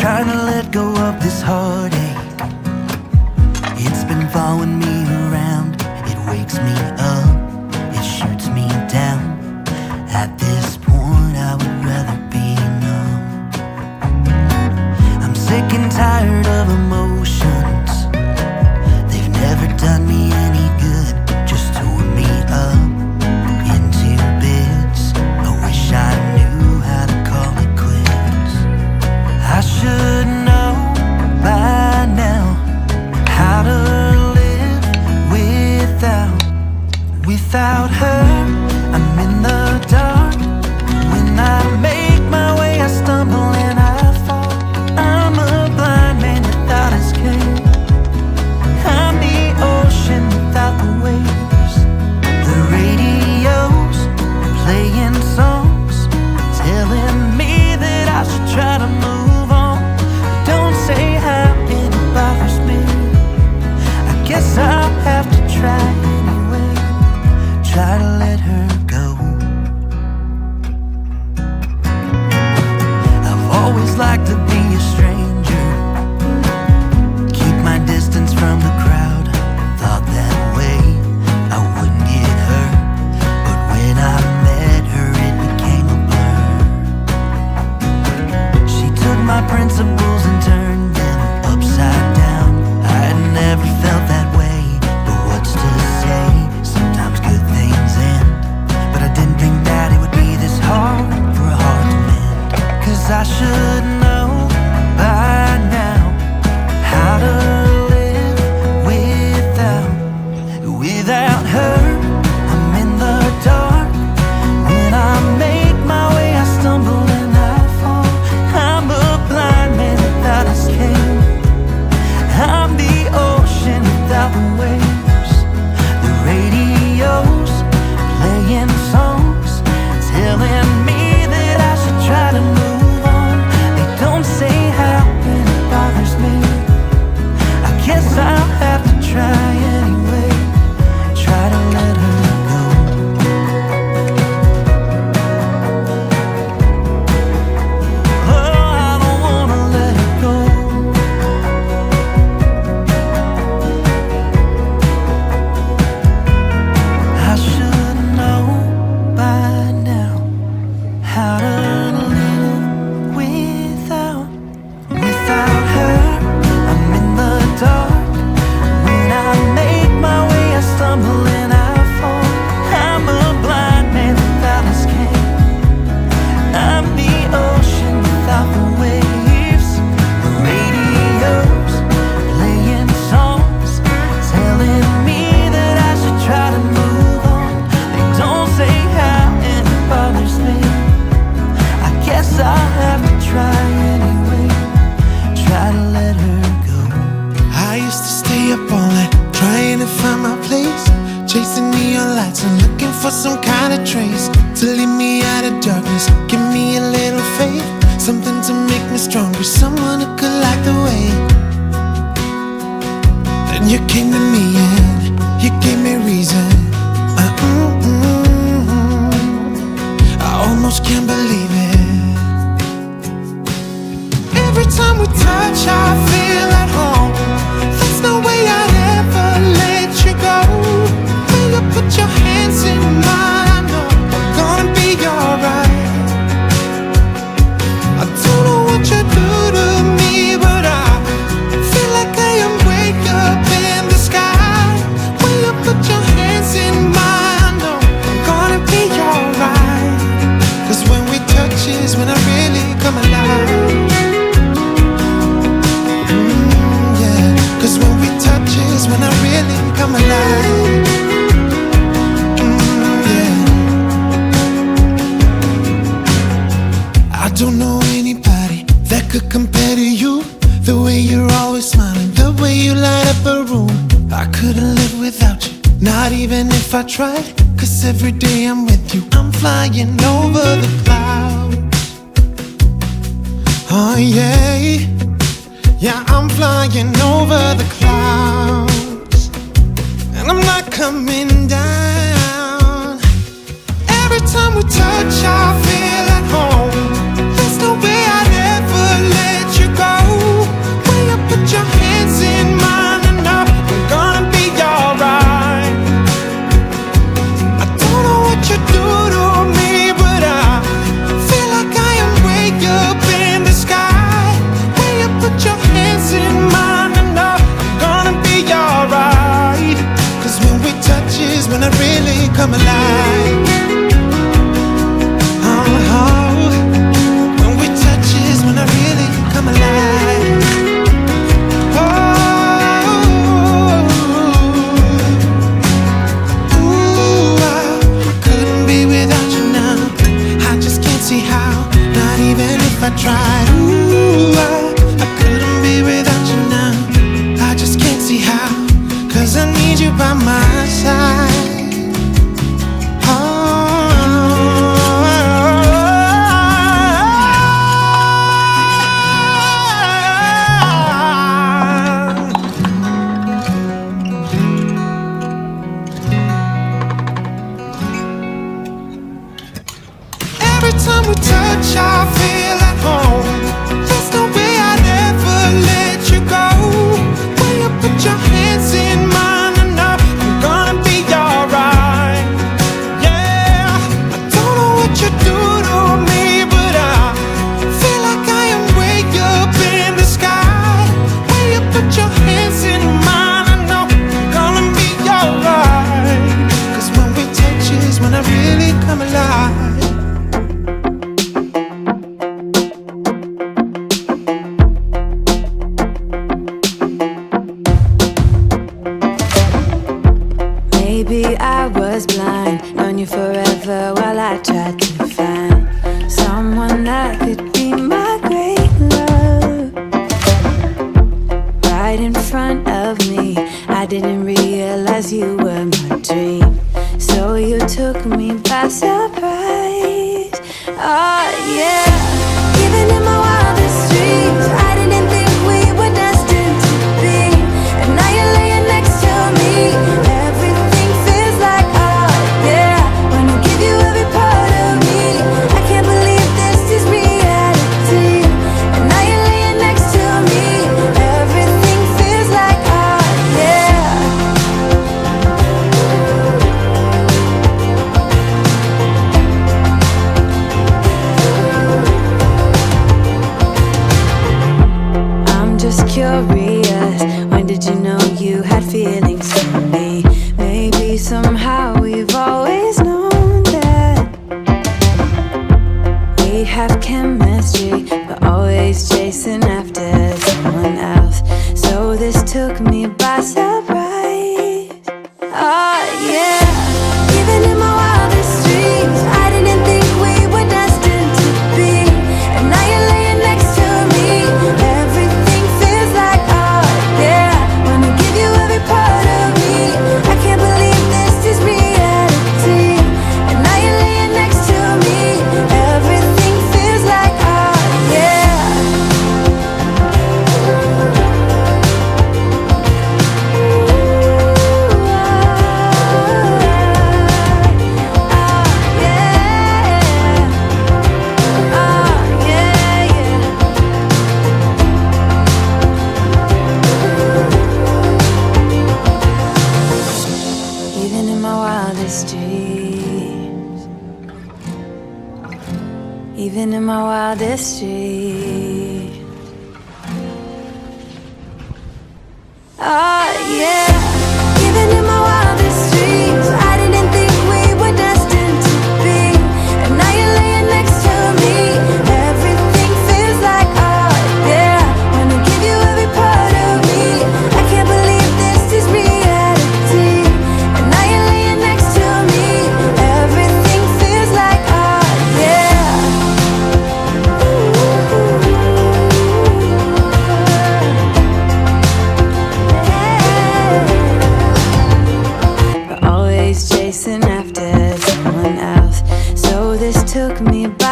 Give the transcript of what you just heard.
trying to let go of this heartache. It's been following me around. It wakes me up, it shoots me down. At this point I would rather be numb. I'm sick and tired of emotions. They've never done me any good, just tore me up into bits. I wish I knew how to call it quits. I should know by now how to live without her. I'm in the dark. When I make my way, I stumble and I fall. I'm a blind man without escape. I'm the ocean without the waves. The radio's playing songs, telling me that I should try to move on. Don't say how it bothers me. I guess I'll have to try anyway. Try to let her go. I've always liked to be a stranger, keep my distance from the crowd. Thought that way I wouldn't get hurt, but when I met her it became a blur. She took my principles and turned them upside down. I had never felt that way, but what's to say? Sometimes good things end, but I didn't think that it would be this hard for a heart to mend. 'Cause I should know by now how to live without her. I'm in the dark. When I make my way, I stumble and I fall. I'm a blind man without escape. I'm the ocean without the waves. The radio's playing songs, telling me that I should try to move on. They don't say how and it bothers me. I guess I'll have to try anyway. Try to let her go. Oh, I don't wanna let her go. I should know by now how to live without her. I'm in the dark. When I make my way, I stumble and I fall. I'm a blind man without escape. I'm the ocean without the waves. The radio's playing songs, telling me that I should try to move on. They don't say how and it bothers me. I guess I'll have to try anyway. Try to let her go. I used to stay up all night trying to find my place, chasing neon lights and looking for some kind of trace to lead me out of darkness. Give me a little faith, something to make me stronger, someone who could light the way. Then you came to me and you gave me reason. I almost can't believe it. Every time we touch, I feel at home. There's no way I'd ever let you go. When you put your hands in mine, I know I'm gonna be alright. I don't know what you do to me, but I feel like I am way up in the sky. When you put your hands in mine, I know I'm gonna be alright. 'Cause when we touch is when I really come alive. Yeah, 'cause when we touch is when I really come alive. Yeah. I don't know anybody that could compare to you. The way you're always smiling, the way you light up a room. I couldn't live without you, not even if I tried. 'Cause every day I'm with you, I'm flying over the clouds. Oh yeah, yeah, I'm flying over the clouds, and I'm not coming down. Every time we touch, I feel at home. There's no way I'd ever let you go. is when I really come alive. Oh, when we touch is when I really come alive. See how, not even if I tried. Ooh, I couldn't be without you now. I just can't see how, 'cause I need you by my side. Every time we touch, I feel at home. There's no way I'd ever let you go. When you put your hands in mine, I know I'm gonna be alright. Yeah, I don't know what you do to me, but I feel like I am way up in the sky. When you put your hands in mine, I know I'm gonna be alright. 'Cause when we touch is when I really come alive. Maybe I was blind, known you forever while I tried to find someone that could be my great love. Right in front of me, I didn't realize you were my dream, so you took me by surprise. Oh yeah, even in my wildest dreams, I didn't think we were destined to be, and now you're laying next to me. Everything feels like art, yeah. When I give you every part of me, I can't believe this is reality. And now you're laying next to me. Everything feels like art, yeah. I'm just curious, when did you know you had feelings for me? Maybe somehow we've always known that we have chemistry, but always chasing after someone else. So this took me by surprise. Oh yeah, even in my wildest dreams, I didn't think we were destined to be, and now you're laying next to me. Everything feels like art, yeah. When I give you every part of me, I can't believe this is reality. And now you're laying next to me. Everything feels like art, yeah. Even in my wildest dreams, even in my wildest dreams. Oh yeah, even in my wildest dreams, I didn't think we were destined to be, and now you're laying next to me. Everything feels like art, yeah. When I give you every part of me, I can't believe this is reality. And now you're laying next to me. Everything feels like art, yeah. But always chasing after someone else, so this took me by